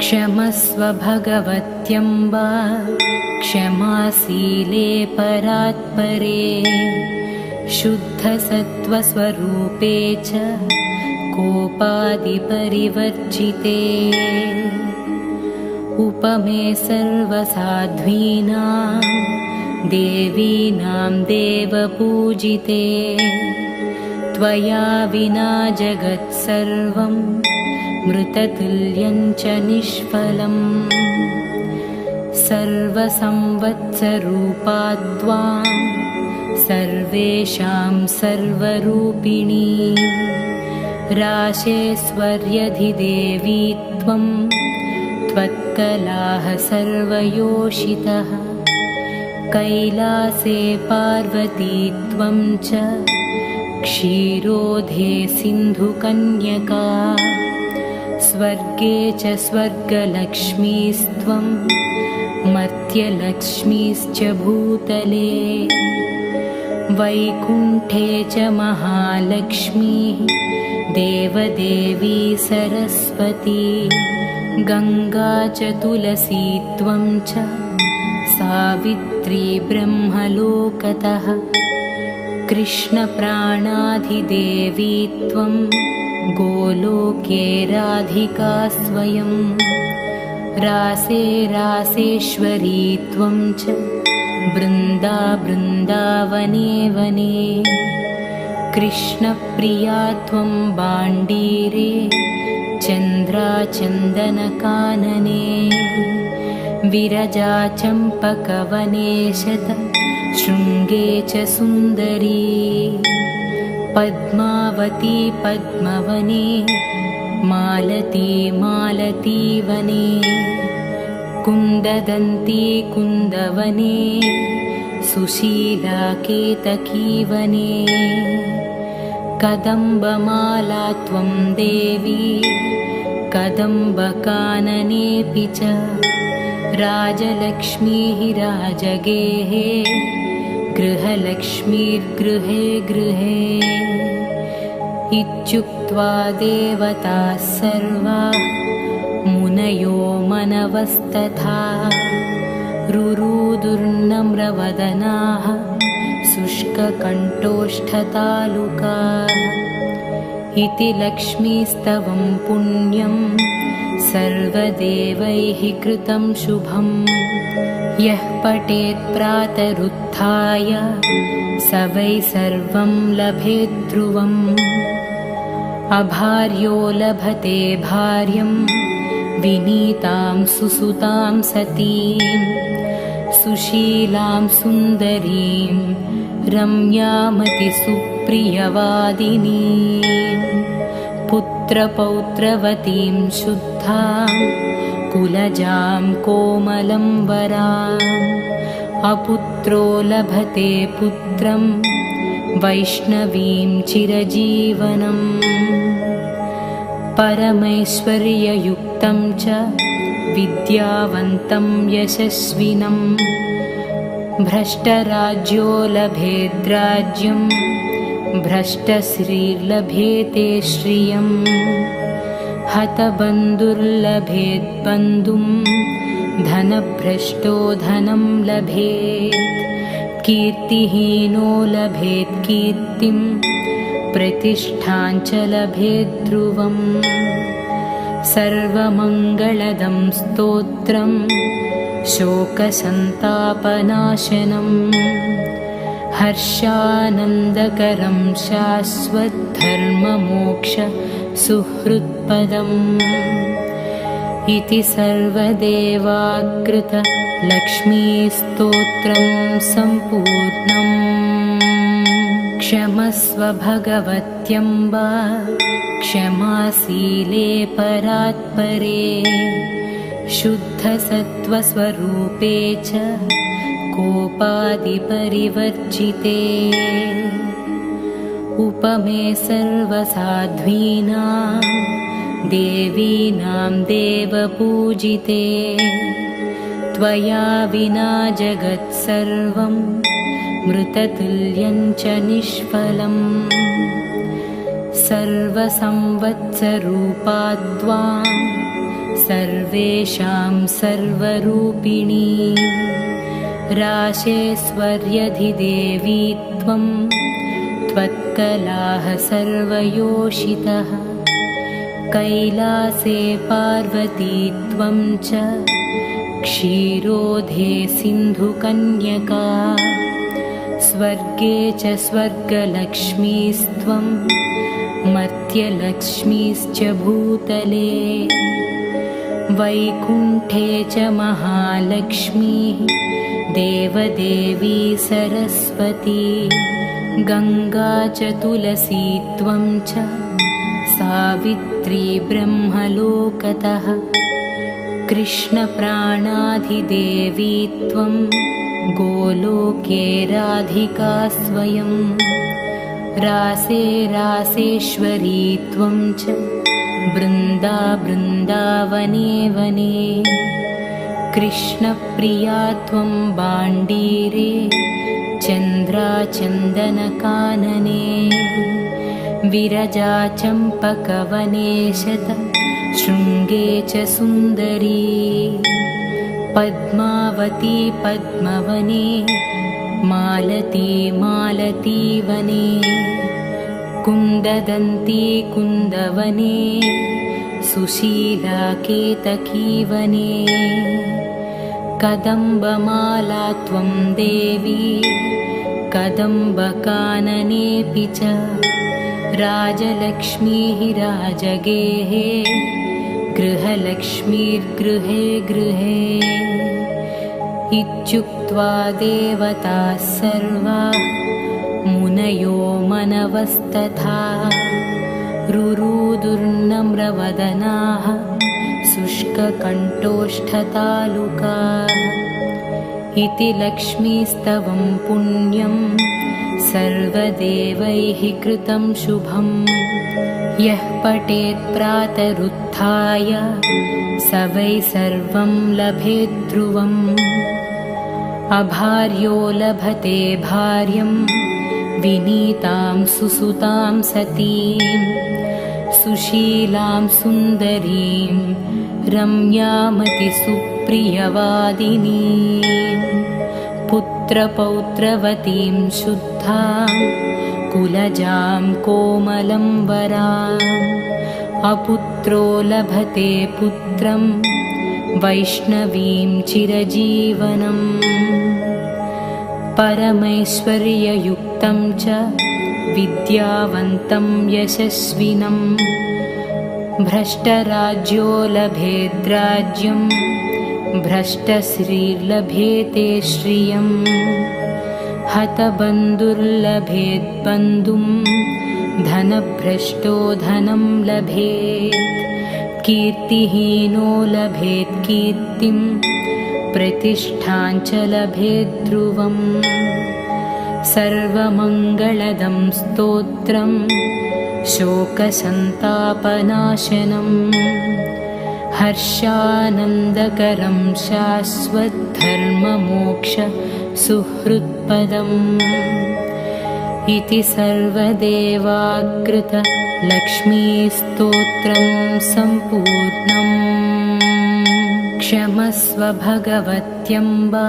क्षमस्व भगवत्यम्ब क्षमाशीले परात्परे शुद्धसत्त्वस्वरूपे च कोपादिपरिवर्जिते उपमे सर्वसाध्वीनां देवीनां देवपूजिते त्वया विना जगत्सर्वं मृततुल्यं च निष्फलम् सर्वसंवत्सरूपा त्वां सर्वेषां सर्वरूपिणी राशेश्वर्यधिदेवी त्वं त्वत्कलाः सर्वयोषितः कैलासे पार्वती त्वं च क्षीरोधे सिन्धुकन्यका स्वर्गे च स्वर्गलक्ष्मीस्त्वं मर्त्यलक्ष्मीश्च भूतले वैकुण्ठे च महालक्ष्मीः देवदेवी सरस्वती गङ्गा च तुलसी त्वं च सावित्री ब्रह्मलोकतः कृष्णप्राणाधिदेवी त्वं गोलोके राधिका स्वयं रासे रासेश्वरी त्वं च बृन्दा बृन्दावने वने कृष्णप्रिया त्वं बाण्डीरे चन्द्राचन्दनकानने विरजा चम्पकवने शृङ्गे च सुन्दरी पद्मावती पद्मवने मालती मालतीवने कुन्ददन्ती कुन्दवने सुशीला केतकीवने कदम्बमाला त्वं देवी कदम्बकाननेऽपि च राजलक्ष्मीः राजगेः गृहलक्ष्मीर्गृहे गृहे इत्युक्त्वा देवताः सर्वाः मुनयो मनवस्तथा रुरुदुर्नम्रवदनाः शुष्ककण्ठोष्ठतालुकाः इति लक्ष्मीस्तवं पुण्यं सर्वदेवैः कृतं शुभं यः पठेत् प्रातरुत्थाय स वै सर्वं लभेत् ध्रुवम् अभार्यो लभते भार्यं विनीतां सुसुतां सतीं सुशीलां सुन्दरीं रम्यामतिसुप्रियवादिनीं पुत्रपौत्रवतीं शुद्धां कुलजां कोमलं वराम् अपुत्रो लभते पुत्रं वैष्णवीं चिरजीवनम् परमैश्वर्ययुक्तं च विद्यावन्तं यशस्विनं भ्रष्टराज्यो लभेद्राज्यं भ्रष्टश्रीर्लभेते श्रियम् हतबन्धुर्लभेद्बन्धुं धनभ्रष्टो धनं लभेत् कीर्तिहीनो लभेत् कीर्तिं प्रतिष्ठां च लभेत् ध्रुवम् सर्वमङ्गलदं स्तोत्रं शोकसन्तापनाशनं हर्षानन्दकरं शाश्वतधर्ममोक्ष सुहृत्पदम् इति सर्वदेवाकृत लक्ष्मीस्तोत्रं सम्पूर्णम् क्षमस्व भगवत्यम्ब क्षमाशीले परात्परे शुद्धसत्त्वस्वरूपे च कोपादिपरिवर्जिते उपमे सर्वसाध्वीनां देवीनां देवपूजिते त्वया विना जगत्सर्वं मृततुल्यं च निष्फलम् सर्वसंवत्सरूपा त्वां सर्वेषां सर्वरूपिणी राशेश्वर्यधिदेवी त्वं त्वत्कलाः सर्वयोषितः कैलासे पार्वती त्वं च क्षीरोधे सिन्धुकन्यका स्वर्गे च स्वर्गलक्ष्मीस्त्वं मर्त्यलक्ष्मीश्च भूतले वैकुण्ठे च महालक्ष्मीः देवदेवी सरस्वती गङ्गा च तुलसी त्वं च सावित्री ब्रह्मलोकतः कृष्णप्राणाधिदेवी त्वं गोलोके राधिका स्वयं रासे रासेश्वरी त्वं च बृन्दावने वने कृष्णप्रिया त्वं बाण्डीरे चन्द्राचन्दनकानने विरजा चम्पकवने शृङ्गे च सुन्दरी पद्मावती पद्मवने मालती मालतीवने कुन्ददन्ती कुन्दवने सुशीला केतकीवने कदम्बमाला त्वं देवी कदम्बकाननेऽपि च राजलक्ष्मीः राजगेः गृहलक्ष्मीर्गृहे गृहे इत्युक्त्वा देवताः सर्वाः मुनयो मनवस्तथा रुरुदुर्नम्रवदनाः शुष्ककण्ठोष्ठतालुकाः इति लक्ष्मीस्तवं पुण्यं सर्वदेवैः कृतं शुभं यः पठेत् प्रातरुत्थाय स वै सर्वं लभेत् ध्रुवम् अभार्यो लभते भार्यं विनीतां सुसुतां सतीं सुशीलां सुन्दरीं रम्यामतिसुप्रियवादिनीं पुत्रपौत्रवतीं शुद्धां कुलजां कोमलं वराम् अपुत्रो लभते पुत्रं वैष्णवीं चिरजीवनम् परमैश्वर्ययुक्तं च विद्यावन्तं यशस्विनं भ्रष्टराज्यो लभेद्राज्यं भ्रष्टश्रीर्लभेते श्रियं हतबन्धुर्लभेद्बन्धुं धनभ्रष्टो धनं लभेत् कीर्तिहीनो लभेत् कीर्तिं प्रतिष्ठां च लभेत् ध्रुवम् सर्वमङ्गलदं स्तोत्रं शोकसन्तापनाशनं हर्षानन्दकरं शाश्वतधर्ममोक्ष सुहृत्पदम् इति सर्वदेवाकृत लक्ष्मीस्तोत्रं सम्पूर्णम् क्षमस्व भगवत्यम्बा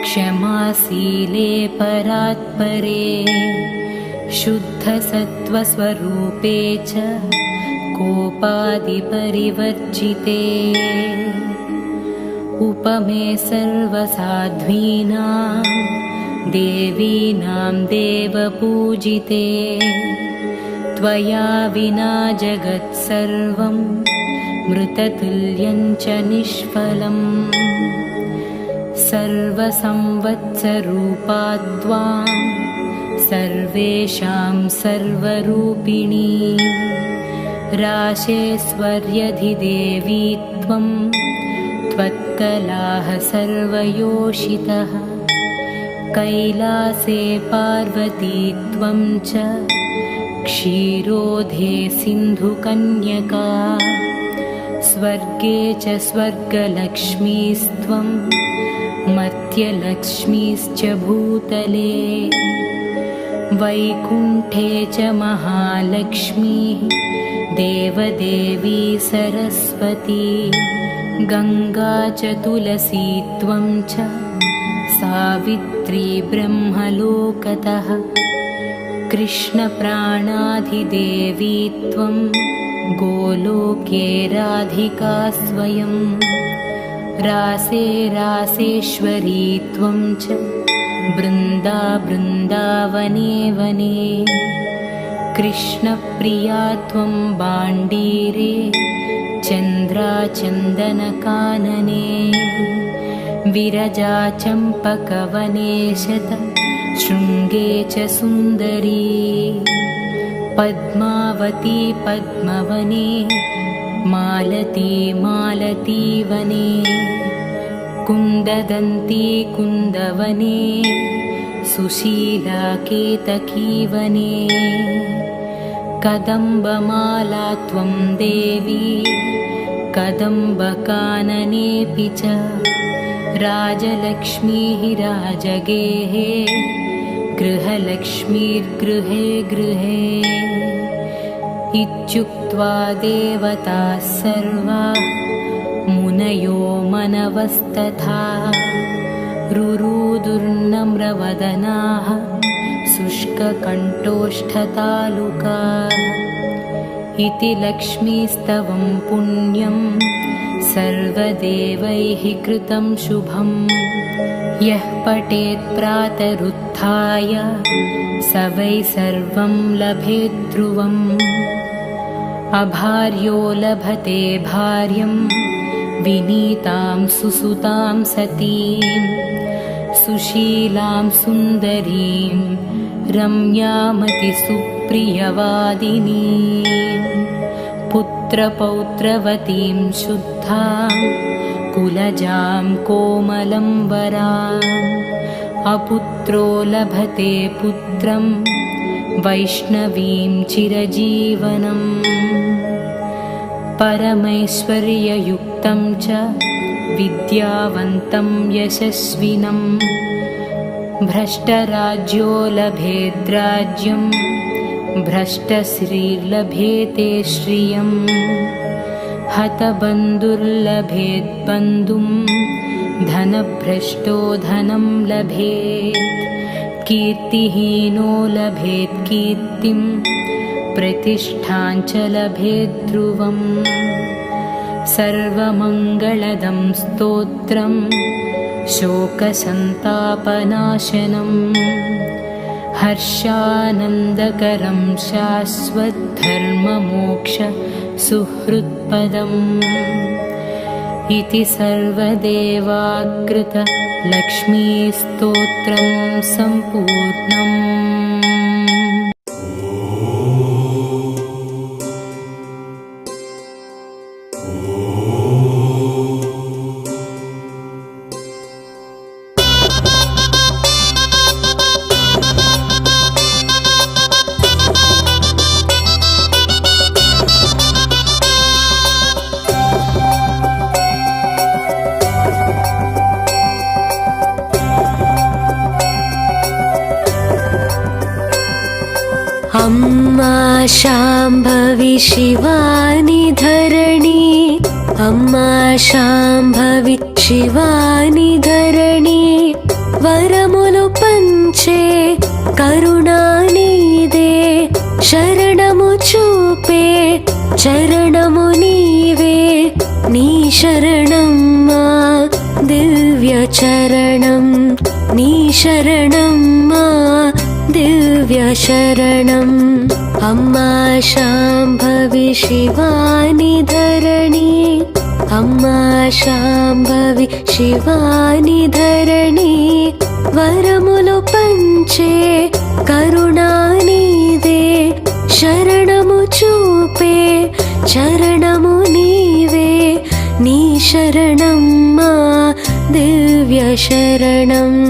क्षमाशीले परात्परे शुद्धसत्त्वस्वरूपे च कोपादिपरिवर्जिते उपमे सर्वसाध्वीनां देवीनां देवपूजिते त्वया विना जगत्सर्वं मृततुल्यं च निष्फलम् सर्वसंवत्सरूपा त्वां सर्वेषां सर्वरूपिणी राशेश्वर्यधिदेवी त्वं त्वत्कलाः सर्वयोषितः कैलासे पार्वती त्वं च क्षीरोधे सिन्धुकन्यका स्वर्गे च स्वर्गलक्ष्मीस्त्वं मर्त्यलक्ष्मीश्च भूतले वैकुण्ठे च महालक्ष्मीः देवदेवी सरस्वती गङ्गा च तुलसी त्वं च सावित्री ब्रह्मलोकतः कृष्णप्राणाधिदेवी त्वं गोलोके राधिका स्वयं रासे रासेश्वरी त्वं च बृन्दा बृन्दावने वने कृष्णप्रिया त्वं बाण्डीरे चन्द्राचन्दनकानने विरजा चम्पकवने शत शृङ्गे च सुन्दरी पद्मावती पद्मवने मालती मालतीवने कुन्ददन्ती कुन्दवने सुशीला केतकीवने कदम्बमाला त्वं देवी कदम्बकाननेऽपि च राजलक्ष्मीः राजगेः गृहलक्ष्मीर्गृहे गृहे इत्युक्त्वा देवताः सर्वाः मुनयो मनवस्तथा रुरुदुर्नम्रवदनाः शुष्ककण्ठोष्ठतालुकाः इति लक्ष्मीस्तवं पुण्यं सर्वदेवैः कृतं शुभं यः पठेत् प्रातरुत्थाय स वै सर्वं लभेत् ध्रुवम् अभार्यो लभते भार्यं विनीतां सुसुतां सतीं सुशीलां सुन्दरीं रम्यामतिसुप्रियवादिनीं पुत्रपौत्रवतीं शुद्धां कुलजां कोमलं वराम् अपुत्रो लभते पुत्रं वैष्णवीं चिरजीवनम् परमैश्वर्ययुक्तं च विद्यावन्तं यशस्विनं भ्रष्टराज्यो लभेद्राज्यं भ्रष्टश्रीर्लभेते श्रियं हतबन्धुर्लभेद्बन्धुं धनभ्रष्टो धनं लभेत् कीर्तिहीनो लभेत् कीर्तिं प्रतिष्ठां च लभेत् ध्रुवम् सर्वमङ्गलदं स्तोत्रं शोकसन्तापनाशनं हर्षानन्दकरं शाश्वतधर्ममोक्ष सुहृत्पदम् इति सर्वदेवाकृत लक्ष्मीस्तोत्रं सम्पूर्णम्। अम्मा शाम्भवी शिवानि धरणी अम्मा शाम्भवी शिवानि धरणी वरमुलु पंचे करुणानीदे शरणमु चूपे चरणमु नीवे नी शरणम्मा दिव्य चरणं नी शरणम्मा दिव्य शरणम् अम्मा शाम्भवी शिवानि धरणी अम्मा शाम्भवी शिवानि धरणी वरमुलु पंचे करुणानीदे शरणमु चूपे चरणमु नीवे नी शरणम्मा दिव्य शरणम्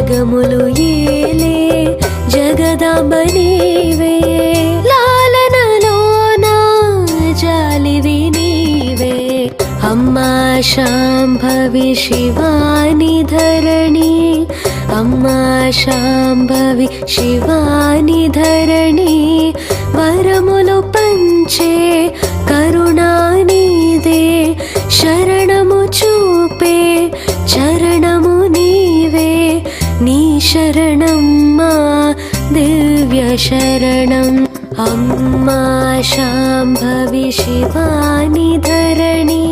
జగములు ఏలే జగదాంబ నీవే లాలనలోన జాలివి నీవే అమ్మా శాంభవి శివాని ధరణి అమ్మా శాంభవి శివాని ధరణి వరములు పంచే కరుణానిదే శరణము చూపే చరణము నీవే నీ శరణం మా దివ్య శరణం అమ్మా శాంభవి శివాని ధరణి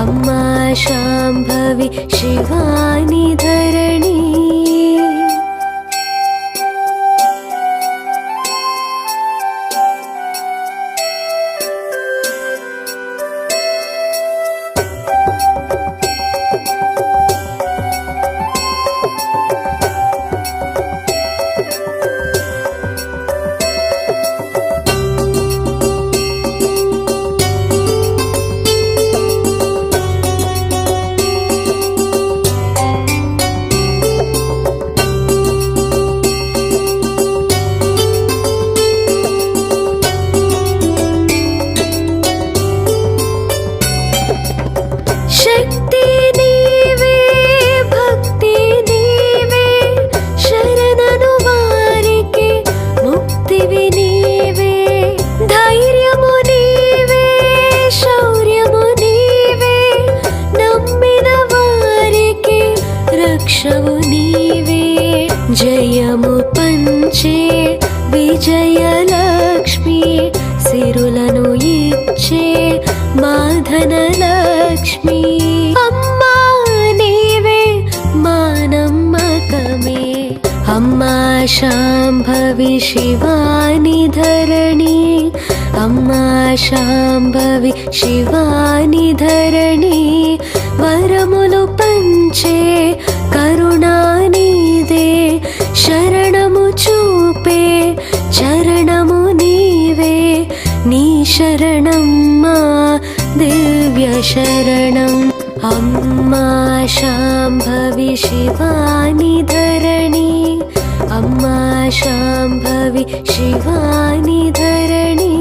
అమ్మా శాంభవి శివాని ధరణి జయము పంచే విజయలక్ష్మి సిరులను ఇచ్చే మాధనలక్ష్మి అమ్మా నీవే మా నమ్మకమే అమ్మా శాంభవి శివాని ధరణి అమ్మా శాంభవి శివాని ధరణి వరములు పంచే కరుణానిదే శరణము చూపే చరణము నీవే నీ శరణం మా దివ్య శరణం అమ్మా శాంభవి శివాని ధరణి అమ్మా శాంభవి శివాని ధరణి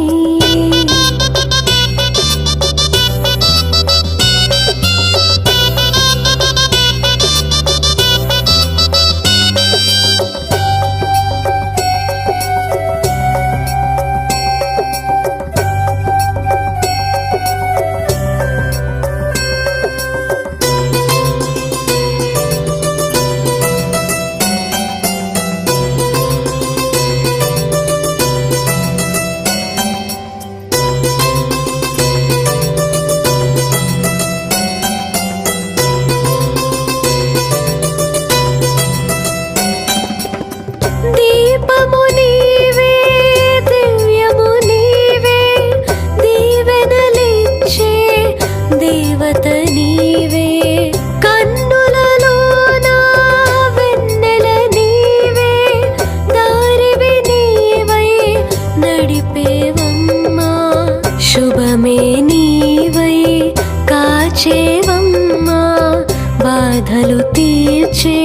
బాధలు తీర్చే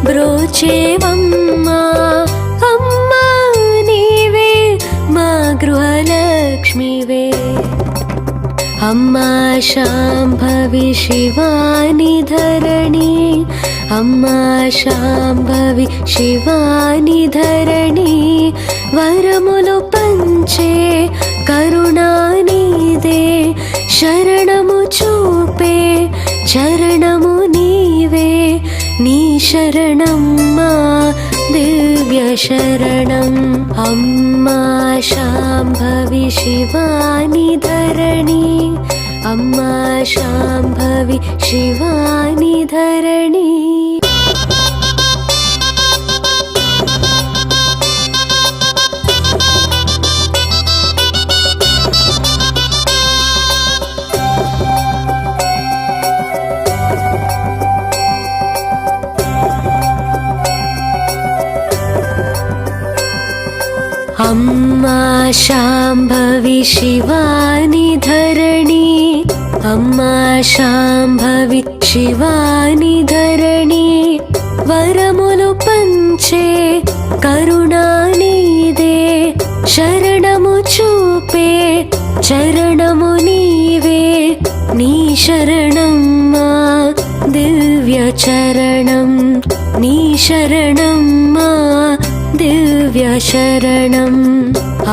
బ్రోచేవమ్మా అమ్మా నీవే మా గృహలక్ష్మివే అమ్మా శాంభవి శివాని ధరణి అమ్మా శాంభవి శివాని ధరణి వరములు పంచే కరుణానిదే శరణము చూపే చరణము నీవే నీ శరణం మా దివ్య శరణం అమ్మా శాంభవి శివాని ధరణి అమ్మా శాంభవి శివాని ధరణి అమ్మా శాంభవి శివాని ధరణి అమ్మా శాంభవి శివాని ధరణి వరములు పంచే కరుణానిదే శరణము చూపే చరణము నీవే నీ శరణం మా దివ్య చరణం నీ శరణం మా దివ్య శరణం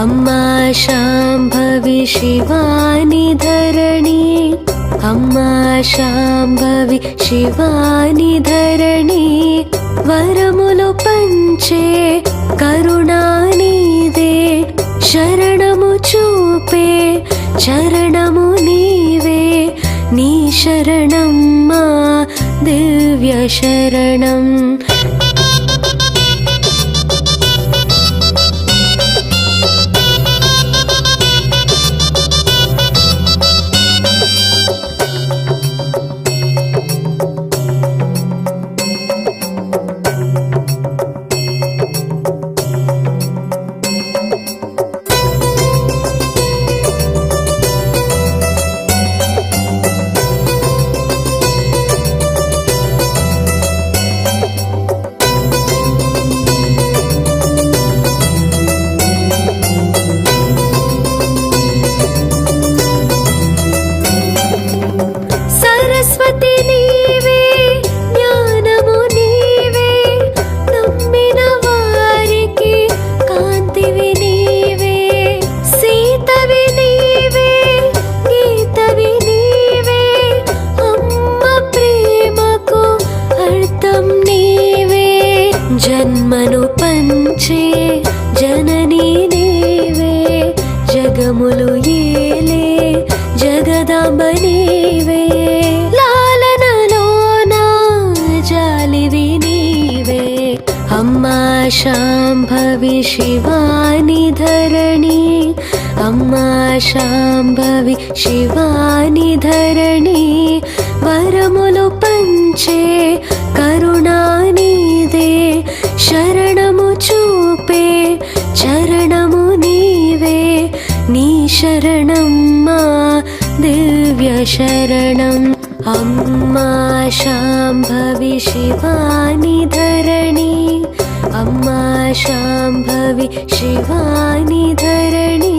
అమ్మా శాంభవి శివాని ధరణి అమ్మా శాంభవి శివాని ధరణి వరములు పంచే కరుణానిదే శరణము చూపే చరణము నీవే నీ శరణం మా దివ్య శరణం జన్మను పంచే జననీ నీవే జగములు ఏలే జగదాంబ నీవే లాలనలోన జాలివి నీవే అమ్మా శాంభవి శివాని ధరణి అమ్మా శాంభవి శివాని ధరణి వరములు పంచే కరుణానిదే శరణము చూపే చరణము నీవే నీ శరణం మా దివ్య శరణం అమ్మా శాంభవి శివాని ధరణి అమ్మా శాంభవి శివాని ధరణి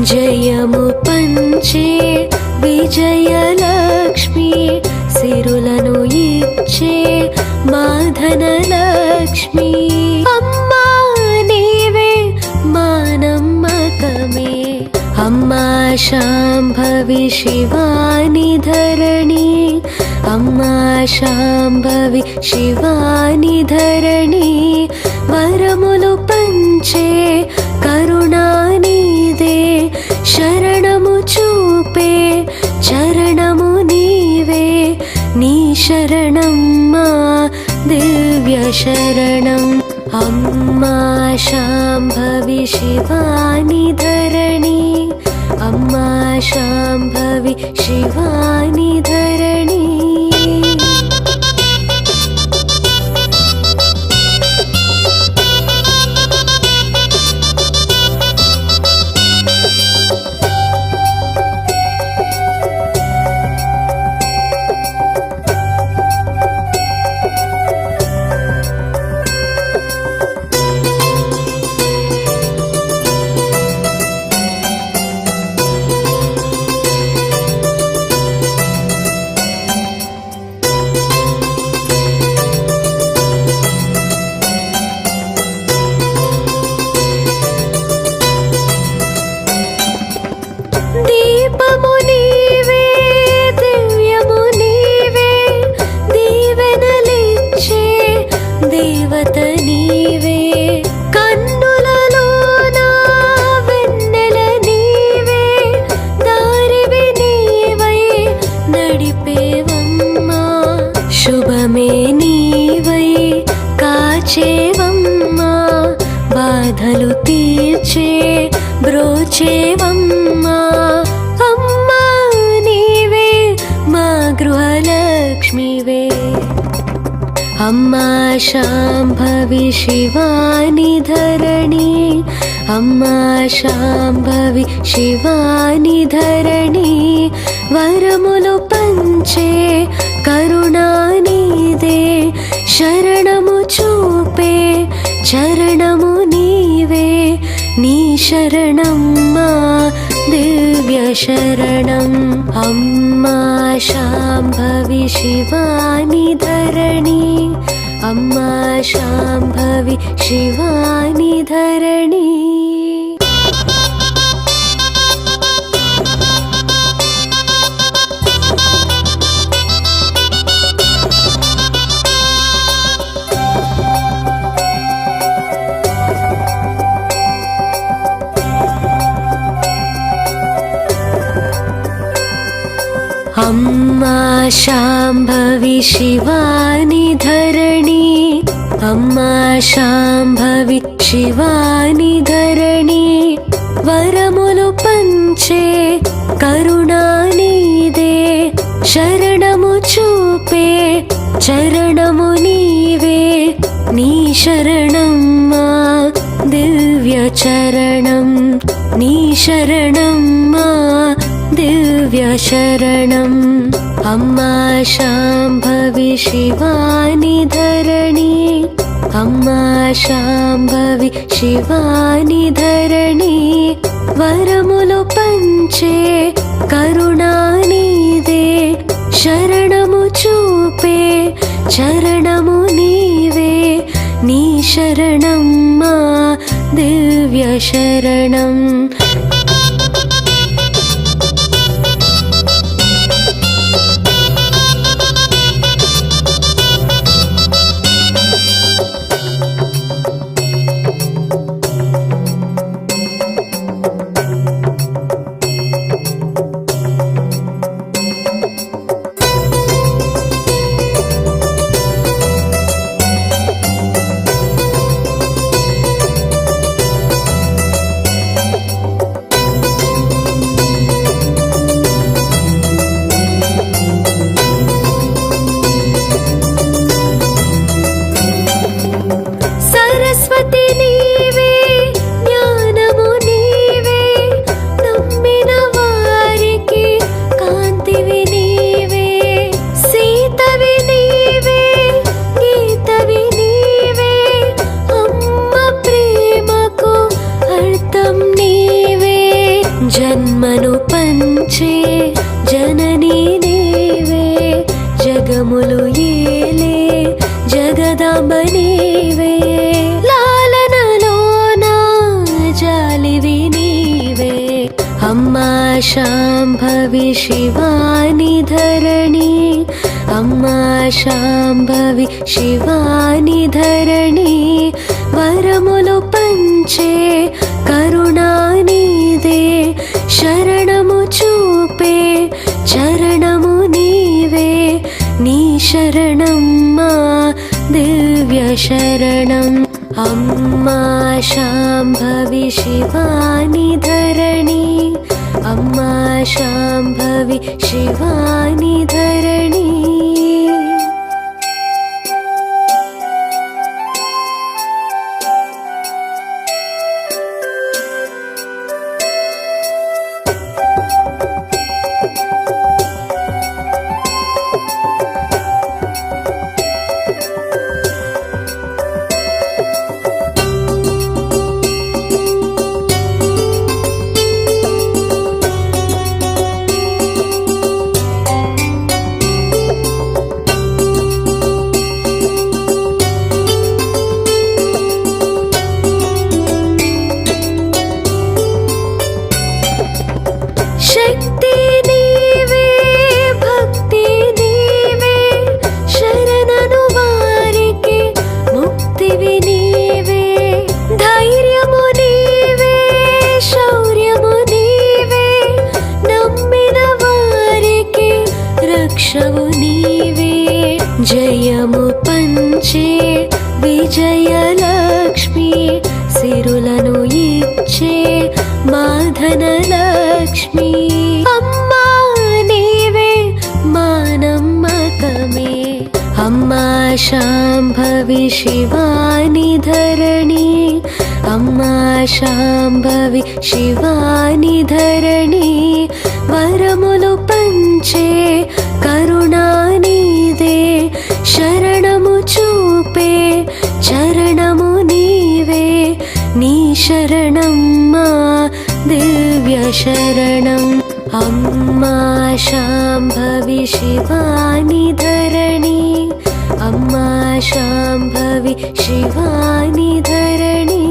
జయము పంచే విజయలక్ష్మి సిరులను ఇచ్చే మాధనలక్ష్మి అమ్మా నీవే మా నమ్మకమే అమ్మా శాంభవి శివాని ధరణి అమ్మా శాంభవి శివాని ధరణి వరములు పంచే కరుణానిదే శరణము చూపే చరణము నీవే నీ శరణం మా దివ్య శరణం అమ్మా శాంభవి శివాని ధరణి అమ్మా శాంభవి శివాని ధరణి పిలిచే బ్రోచేవమ్మా అమ్మా నీవే మా గృహలక్ష్మివే అమ్మా శాంభవి శివాని ధరణి అమ్మా శాంభవి శివాని ధరణి వరములు పంచే కరుణానిదే శరణము చూపే చరణము నీవే నీ శరణం మా దివ్య శరణం అమ్మా శాంభవి శివాని ధరణి అమ్మా శాంభవి శివాని ధరణి అమ్మా శాంభవి శివాని ధరణి అమ్మా శాంభవి శివాని ధరణి వరములు పంచే కరుణానిదే శరణము చూపే చరణము నీవే నీ శరణం మా దివ్య చరణం నీ శరణం మా దివ్య శరణం అమ్మా శాంభవి శివాని ధరణి అమ్మా శాంభవి శివాని ధరణి వరములు పంచే కరుణానిదే శరణము చూపే చరణము నీవే నీ శరణం మా దివ్య శరణం జన్మను పంచే జననీ నీవే జగములు ఏలే జగదాంబ నీవే లాలనలోన జాలివి నీవే అమ్మా శాంభవి శివాని ధరణి అమ్మా శాంభవి శివాని ధరణి వరములు పంచే కరుణానిదే శరణము చూపే చరణము నీవే నీ శరణం మా దివ్య శరణం అమ్మా శాంభవి శివాని ధరణి అమ్మా శాంభవి శివాని ధరణి शिवानि धरणी अम्मा शाम्भवी शिवानि धरणी वरमुलु पंचे करुणानिदे शरणमु चूपे चरणमु नीवे नी शरणम्मा दिव्य शरणम् अम्मा शाम्भवी शिवानि धरणी अम्मा शाम्भवी शिवानि धरणी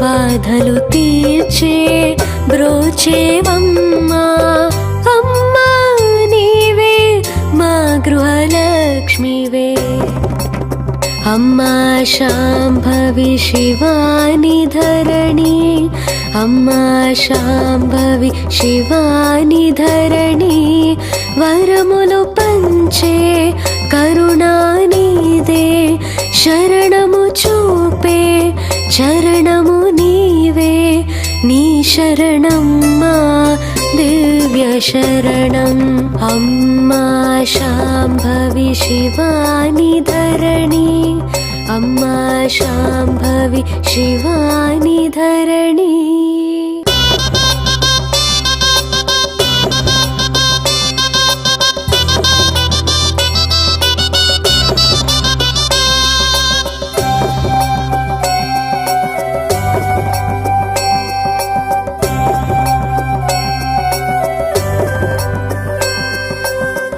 బాధలు తీర్చే బ్రోచేవమ్మా అమ్మా నీవే మా గృహలక్ష్మివే అమ్మా శాంభవి శివాని ధరణి అమ్మా శాంభవి శివాని ధరణి వరములు పంచే కరుణానిదే శరణము చూపే చరణము నీవే నీ శరణమ్మా దివ్య శరణం అమ్మా శాంభవి శివాని ధరణి అమ్మా శాంభవి శివాని ధరణి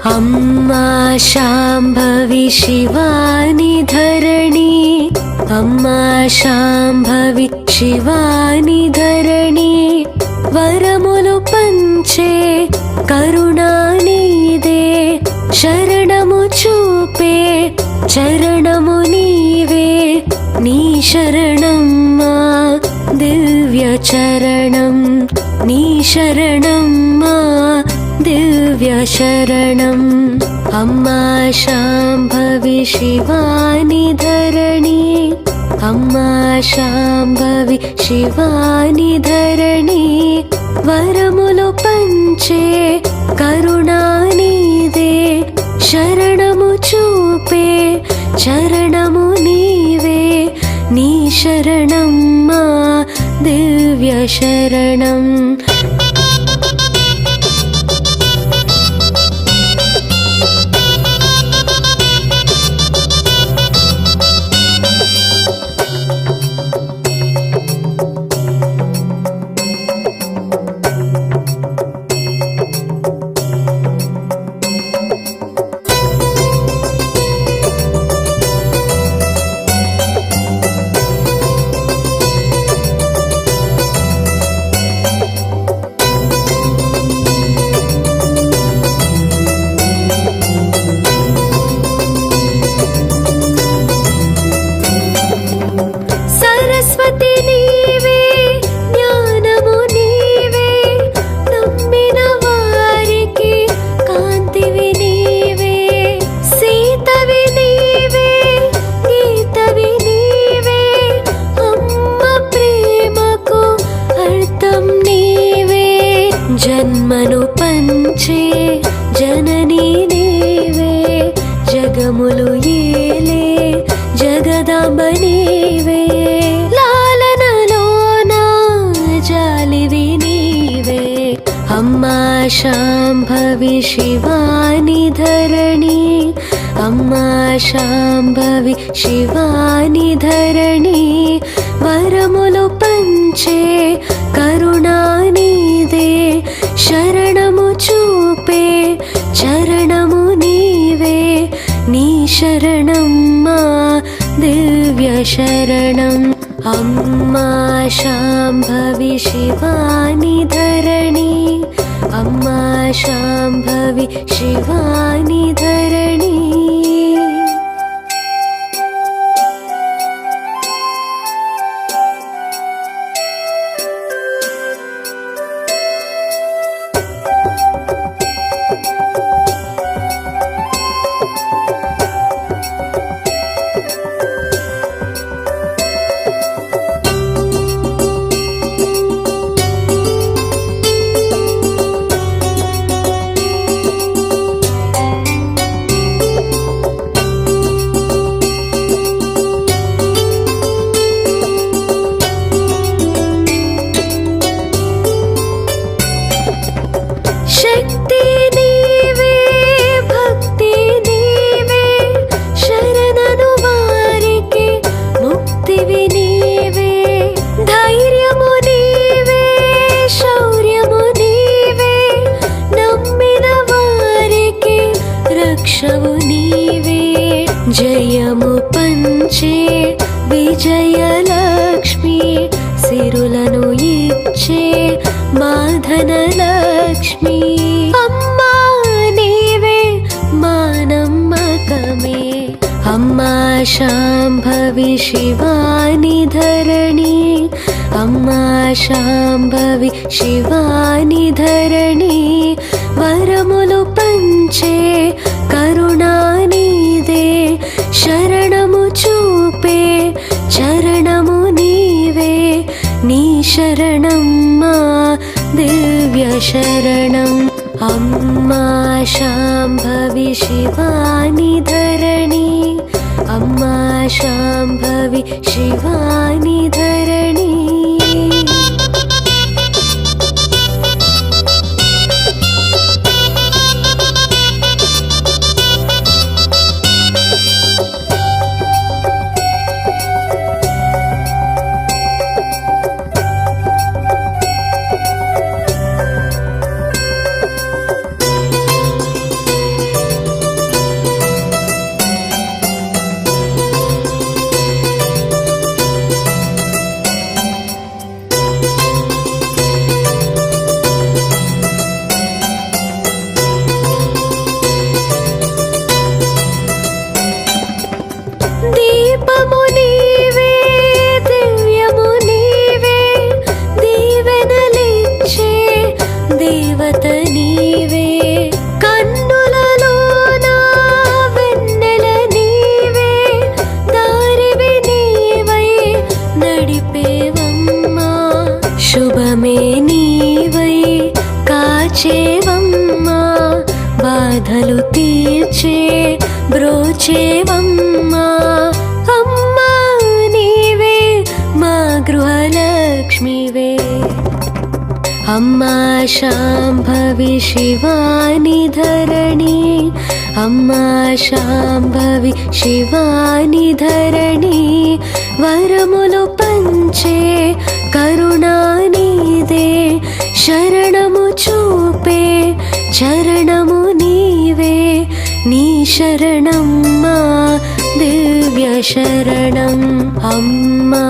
अम्मा शाम्भवी शिवानि धरणी अम्मा शाम्भवी शिवानि धरणी वरमुलु पंचे करुणानिदे शरणमु चूपे चरणमु नीवे नी शरणम्मा दिव्य चरणं नी शरणम्मा दिव्य शरणम् अम्मा शाम्भवी शिवानि धरणी अम्मा शाम्भवी शिवानि धरणी वरमुलु पंचे करुणानिदे शरणमु चूपे चरणमु नीवे नी शरणम्मा दिव्य शरणम् జన్మను పంచే జననీ నీవే జగములు ఏలే జగదాంబ నీవే లాలనలోన జాలివి నీవే అమ్మా శాంభవి శివాని ధరణి అమ్మా శాంభవి శివాని ధరణి వరములు పంచే కరుణానిదే శరణము చూపే చరణము నీవే నీ శరణం మా దివ్య శరణం అమ్మా శాంభవి శివాని ధరణి అమ్మా శాంభవి శివాని ధరణి జయము పంచే విజయలక్ష్మి సిరులను ఇచ్చే మాధనలక్ష్మి అమ్మా నీవే మా నమ్మకమే అమ్మా శాంభవి శివాని ధరణి అమ్మా శాంభవి శివాని ధరణి వరములు పంచే కరుణానిదే శరణము చూపే చరణము నీవే నీ శరణం మా దివ్య శరణం అమ్మా శాంభవి శివాని ధరణి అమ్మా శాంభవి శివాని ధరణి శుభమే నీవై కాచేవమ్మా బాధలు తీర్చే బ్రోచేవమ్మా అమ్మా నీవే మా గృహలక్ష్మివే అమ్మా శాంభవి శివాని ధరణి అమ్మా శాంభవి శివాని ధరణి వరములు పంచే కరుణానిదే శరణము చూపే చరణము నీవే నీ శరణం మా దివ్య శరణం అమ్మా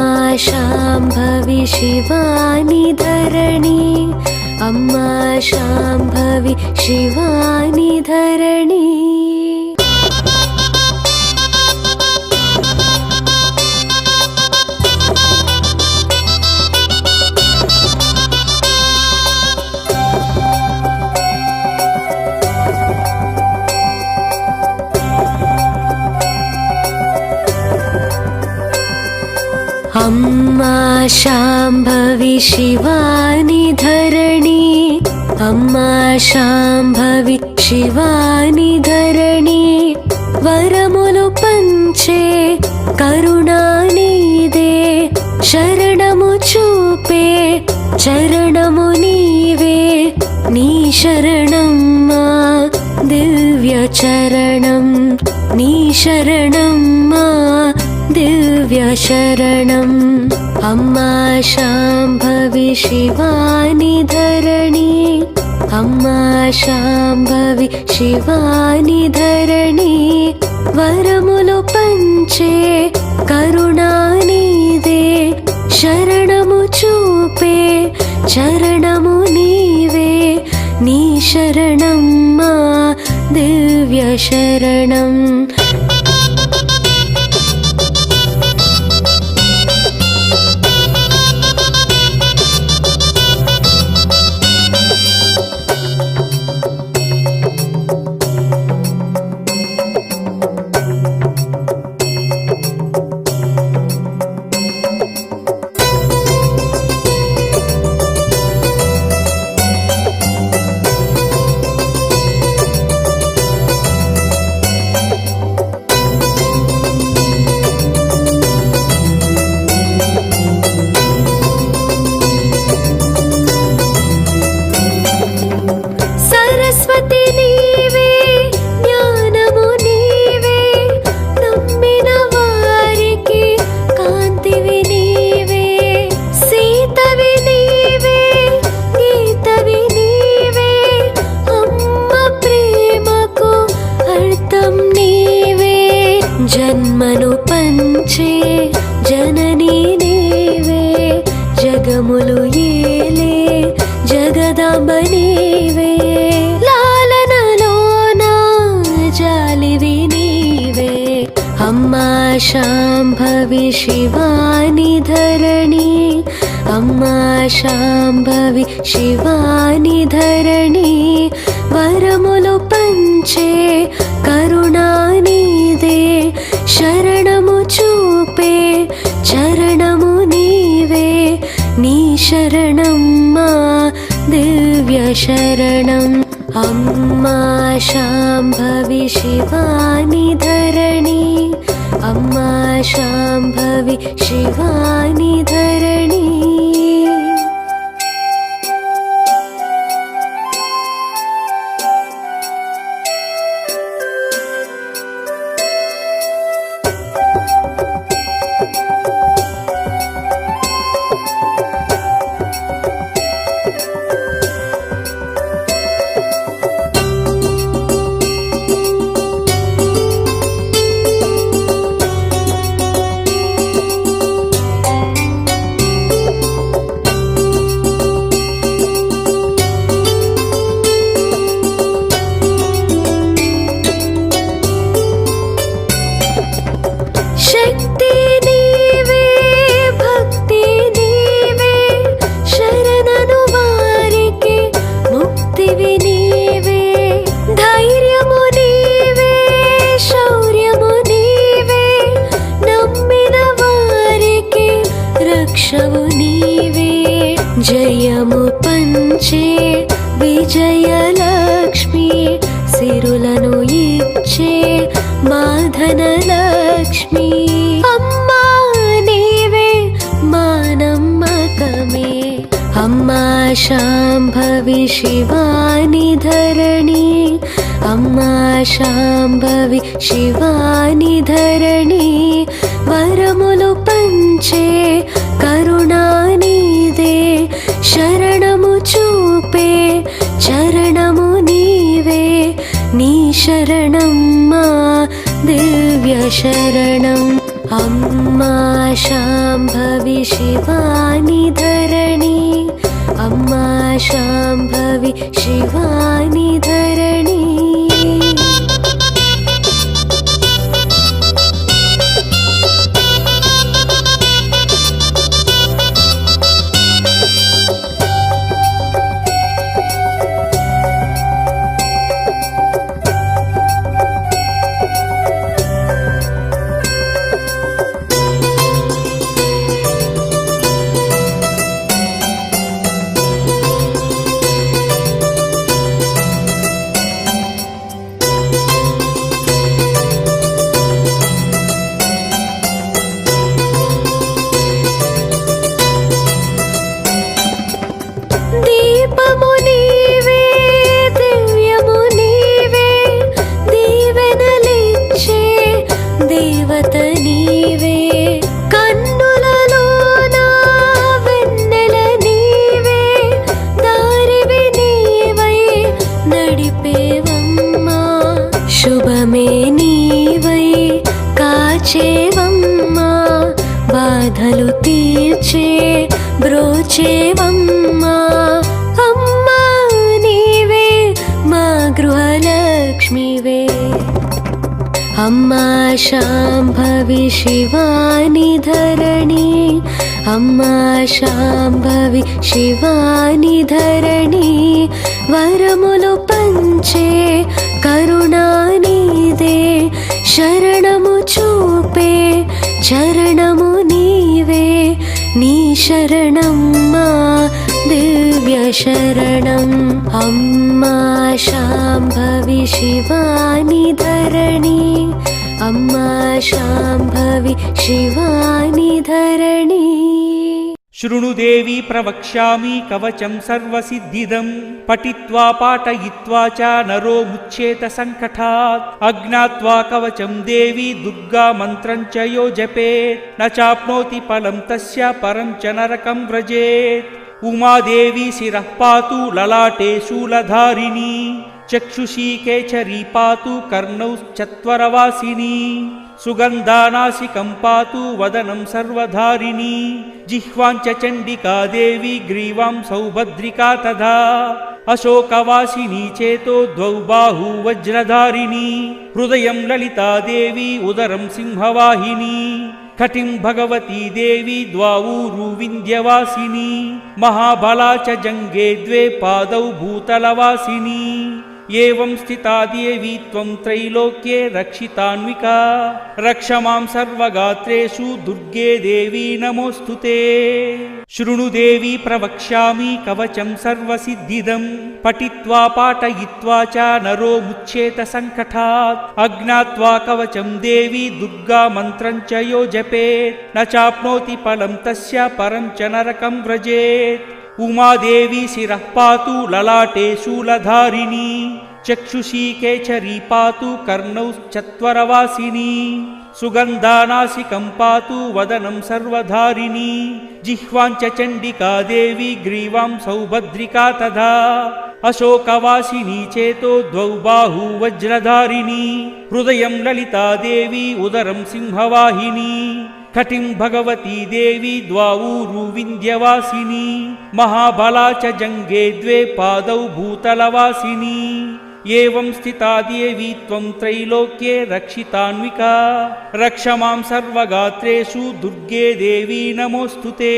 శాంభవి శివాని ధరణి అమ్మా శాంభవి శివాని ధరణి అమ్మా శాంభవి శివాని ధరణి అమ్మా శాంభవి శివాని ధరణి వరములు పంచే కరుణానిదే శరణము చూపే చరణము నీవే నీ శరణం మా दिव्यचरणं नी शरणं मा दिव्यशरणम् अम्मा शाम्भवी शिवानि धरणी अम्मा शाम्भवी शिवानि धरणी वरमुलु पंचे करुणानिदे शरणमु चूपे चरणमु नीवे नी शरणम्मा दिव्य शरणम् జన్మను పంచే జననీ నీవే జగములు ఏలే జగదాంబ నీవే లాలనలోన జాలివి నీవే అమ్మా శాంభవి శివాని ధరణి అమ్మా శాంభవి శివాని ధరణి వరములు పంచే కరుణానిదే శరణము చూపే చరణము నీవే నీ శరణమ్మా దివ్య శరణం అమ్మా శాంభవి శివాని ధరణి అమ్మా శాంభవి శివాని ధరణి జయము పంచే విజయలక్ష్మి సిరులను ఇచ్చే మాధనలక్ష్మి అమ్మా నీవే మా నమ్మకమే అమ్మా శాంభవి శివాని ధరణి అమ్మా శాంభవి శివాని ధరణి వరములు పంచే కరుణానిదే శరణము చూపే చరణము నీవే నీ శరణమ్మా దివ్య శరణం అమ్మా శాంభవి శివాని ధరణి అమ్మా శాంభవి శివాని ధరణి శుభమే నీవై కాచేవమ్మా బాధలు తీర్చే బ్రోచేవమ్మా అమ్మా నీవే మా గృహలక్ష్మివే అమ్మా శాంభవి శివాని ధరణి అమ్మా శాంభవి శివాని ధరణి వరములు పంచే కరుణానిదే శరణము చూపే చరణము నీవే నీ శరణం మా దివ్య శరణం అమ్మా శాంభవి శివాని ధరణి అమ్మా శాంభవి శివాని ధరణి శృణుదేవి ప్రవక్ష్యామి కవచం సర్వసిద్ధిదం పఠిత్వా పాఠయిత్వా చ నరో ముచ్యేత సంకటాత్ అజ్ఞాత్వా కవచం దేవి దుర్గా మంత్రం చ యో జపేత్ న చాప్నోతి ఫలం తస్య పరం చ నరకం వ్రజేత్ ఉమాదేవి శిరః పాతు లలాటే శూలధారిణి చక్షుషీ కేచరీ పాతు కర్ణౌ చత్వరవాసిని సుగంధానాసికం పాతు వదనం సర్వధారిణి జిహ్వాంచ చండికా దేవి గ్రీవాం సౌభద్రికా తథా అశోకవాసిని చేతో ద్వౌ బాహు వజ్రధారిణి హృదయం లలితా దేవి ఉదరం సింహవాహిని కటిం భగవతీ దేవి ద్వావూరు వింధ్యవాసిని మహాబలా చ జంగే ద్వే పాదౌ భూతలవాసిని ఏవం స్థితా దేవి త్వం త్రైలోక్యే రక్షితాన్వికా రక్ష మాం సర్వగాత్రేషు దుర్గే దేవి నమోస్తుతే శృణుదేవి ప్రవక్ష్యామి కవచం సర్వసిద్ధిదం పఠిత్వా పాఠయిత్వా చ నరో ముచ్యేత సంకటాత్ అజ్ఞాత్వా కవచం దేవి దుర్గా మంత్రం చ యో జపేత్ న చాప్నోతి ఫలం తస్య పరం చ నరకం వ్రజేత్ ఉమాదేవి శిరః పాతు లలాటే శూలధారిణి చక్షుషీ కేచరీ పాతు కర్ణౌ చత్వరవాసిని సుగంధానాసికం పాతు వదనం సర్వధారిణి జిహ్వాంచ చండికా దేవి గ్రీవాం సౌభద్రికా తథా అశోకవాసిని చేతో ద్వౌ బాహు వజ్రధారిణి హృదయం లలితా దేవి ఉదరం సింహవాహిని కటిం భగవతీ దేవి ద్వావూరు వింధ్యవాసిని మహాబలా చ జంగే ద్వే పాదౌ భూతలవాసిని ఏవం స్థితా దేవి త్వం త్రైలోక్యే రక్షితాన్వికా రక్ష మాం సర్వగాత్రేషు దుర్గే దేవి నమోస్తుతే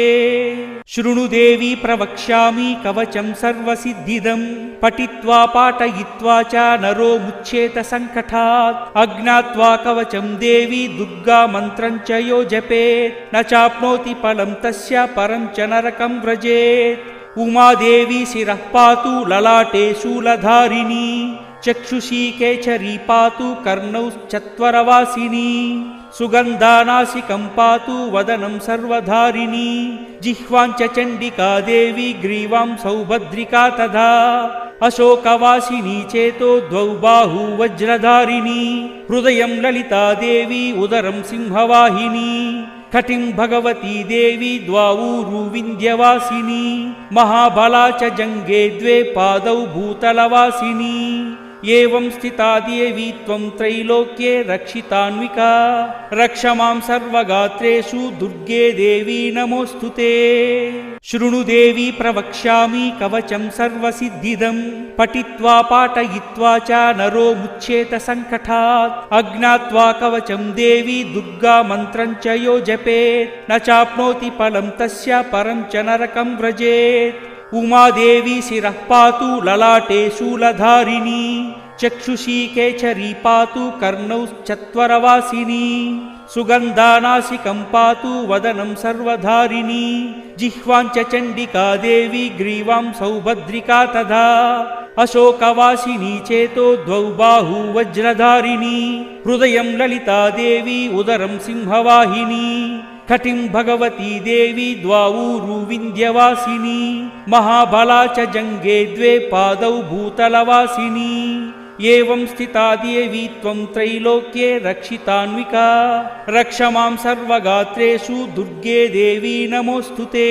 శృణుదేవి ప్రవక్ష్యామి కవచం సర్వసిద్ధిదం పఠిత్వా పాఠయిత్వా చ నరో ముచ్యేత సంకటాత్ అజ్ఞాత్వా కవచం దేవి దుర్గా మంత్రం చ యో జపేత్ న చాప్నోతి ఫలం తస్య పరం చ నరకం వ్రజేత్ ఉమాదేవి శిరః పాతు లలాటే శూలధారిణి చక్షుషీ కేచరీ పాతు కర్ణౌ చత్వరవాసిని సుగంధానాసికం పాతు వదనం సర్వధారిణి జిహ్వాంచ చండికా దేవి గ్రీవాం సౌభద్రికా తథా అశోకవాసిని చేతో ద్వౌ బాహు వజ్రధారిణి హృదయం లలితా దేవి ఉదరం సింహవాహిని కటిం భగవతీ దేవి ద్వావూరు వింధ్యవాసిని మహాబలా చ జంగే ద్వే పాదౌ భూతలవాసిని ఏవం స్థితా దేవి త్వం త్రైలోక్యే రక్షితాన్వికా రక్ష మాం సర్వగాత్రేషు దుర్గే దేవి నమోస్తుతే శృణుదేవి ప్రవక్ష్యామి కవచం సర్వసిద్ధిదం పఠిత్వా పాఠయిత్వా చ నరో ముచ్యేత సంకటాత్ అజ్ఞాత్వా కవచం దేవి దుర్గా మంత్రం చ యో జపేత్ న చాప్నోతి ఫలం తస్య పరం చ నరకం వ్రజేత్ ఉమాదేవి శిరః పాతు లలాటే శూలధారిణి చక్షుషీ కేచరీ పాతు కర్ణౌ చత్వరవాసిని సుగంధానాసికం పాతు వదనం సర్వధారిణి జిహ్వాంచ చండికా దేవి గ్రీవాం సౌభద్రికా తథా అశోకవాసిని చేతో ద్వౌ బాహు వజ్రధారిణి హృదయం లలితా దేవి ఉదరం సింహవాహిని కటిం భగవతీ దేవి ద్వావూరు వింధ్యవాసిని మహాబలా చ జంగే ద్వే పాదౌ భూతలవాసిని ఏవం స్థితా దేవి త్వం త్రైలోక్యే రక్షితాన్వికా రక్ష మాం సర్వగాత్రేషు దుర్గే దేవి నమోస్తుతే